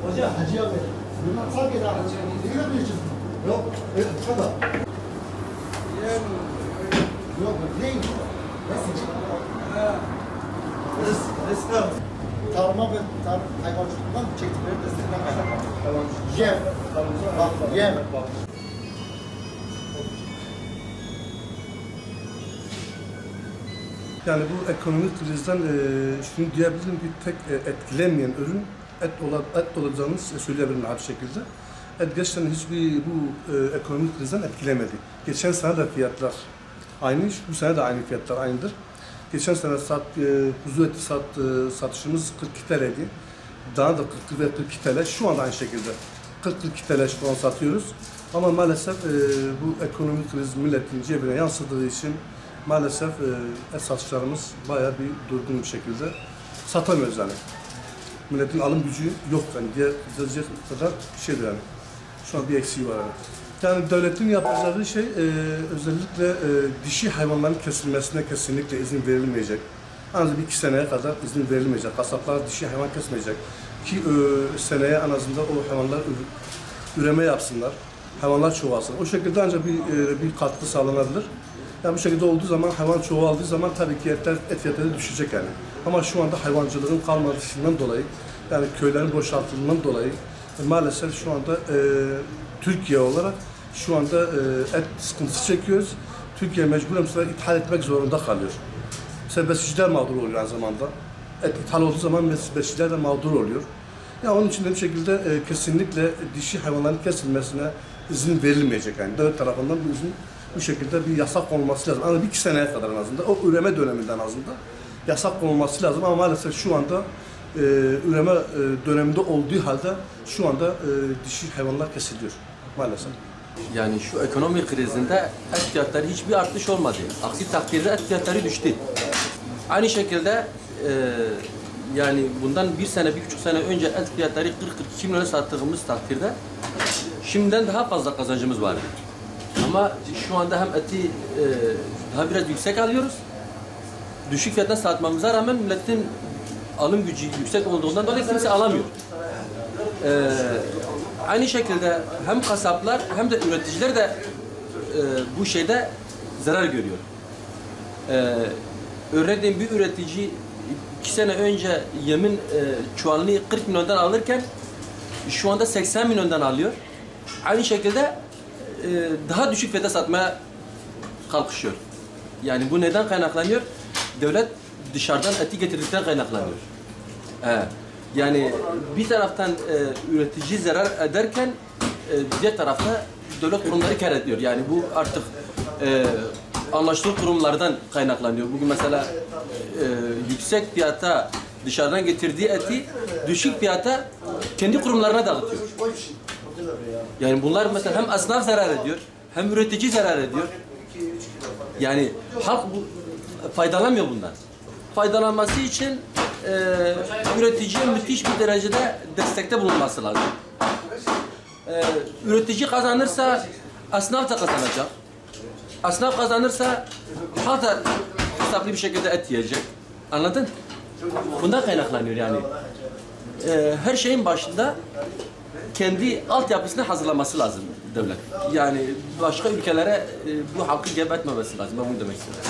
Hocam, Hacı abi, bunlar fark eder. Biliyor musun? Yok, şurada. Yok, değil. Nasıl? Tarıma ve hayvancılıktan çektikleri destekten kaynaklanıyor. Yem. Bak, yem. Yani bu ekonomik krizden şunu diyebilirim ki tek etkilenmeyen ürün et olacağını söyleyebilirim her şekilde. Et gerçekten hiçbir bu ekonomik krizden etkilemedi. Geçen sene de fiyatlar aynı, bu sene de aynı fiyatlar aynıdır. Geçen sene kuzu eti satışımız 42 TL'ydi. Daha da 40 ve 42 TL. Şu anda aynı şekilde 40-42 TL şu an satıyoruz. Ama maalesef bu ekonomik kriz milletin cebine yansıdığı için maalesef et satışlarımız bayağı bir durgun bir şekilde satamıyoruz yani. Milletin alım gücü yok yani diyecek kadar şeydir yani. Şu an bir eksiği var yani. Yani devletin yapacağı şey özellikle dişi hayvanların kesilmesine kesinlikle izin verilmeyecek. En azından 2 seneye kadar izin verilmeyecek. Kasaplar dişi hayvan kesmeyecek ki seneye en azından o hayvanlar üreme yapsınlar. Hayvanlar çoğalsın. O şekilde ancak bir katkı sağlanabilir. Yani bu şekilde olduğu zaman, hayvan çoğaldığı zaman tabii ki et fiyatları düşecek yani. Ama şu anda hayvancılığın kalmadığından dolayı, yani köylerin boşaltılığından dolayı maalesef şu anda Türkiye olarak şu anda et sıkıntısı çekiyoruz. Türkiye mecburen ithal etmek zorunda kalıyor. Mesela besiciler mağdur oluyor aynı zamanda. Et ithal olduğu zaman besiciler de mağdur oluyor. Ya onun için de bir şekilde kesinlikle dişi hayvanların kesilmesine izin verilmeyecek yani. Devlet tarafından bu izin bu şekilde bir yasak olması lazım. Ama 2 seneye kadar en azından, o üreme döneminden azından yasak olması lazım. Ama maalesef şu anda üreme döneminde olduğu halde şu anda dişi hayvanlar kesiliyor maalesef. Yani şu ekonomi krizinde et fiyatları hiçbir artış olmadı. Aksi takdirde et fiyatları düştü. Aynı şekilde yani bundan 1 sene, 1,5 sene önce et fiyatları 40-42 milyona sattığımız takdirde şimdiden daha fazla kazancımız vardı. Ama şu anda hem eti daha biraz yüksek alıyoruz. Düşük fiyattan satmamıza rağmen milletin alım gücü yüksek olduğundan dolayı kimse alamıyor. Aynı şekilde hem kasaplar hem de üreticiler de bu şeyde zarar görüyor. Örneğin bir üretici 2 sene önce yemin çuvalını 40 milyondan alırken şu anda 80 milyondan alıyor. Aynı şekilde daha düşük fiyata satmaya kalkışıyor. Yani bu neden kaynaklanıyor? Devlet dışarıdan eti getirdikten kaynaklanıyor. Yani bir taraftan üretici zarar ederken diğer tarafta devlet kurumları kar ediyor. Yani bu artık anlaştığı kurumlardan kaynaklanıyor. Bugün mesela yüksek fiyata dışarıdan getirdiği eti düşük fiyata kendi kurumlarına dağıtıyor. Yani bunlar mesela hem esnaf zarar ediyor, hem üretici zarar ediyor. Yani halk faydalanmıyor bundan. Faydalanması için üreticiye müthiş bir derecede destekte bulunması lazım. Üretici kazanırsa esnaf da kazanacak. Esnaf kazanırsa halk da hesaplı bir şekilde et yiyecek. Anladın? Bundan kaynaklanıyor yani. Her şeyin başında kendi altyapısını hazırlaması lazım devlet. Yani başka ülkelere bu halkı gebertmemesi lazım. Ben bunu demek istiyorum.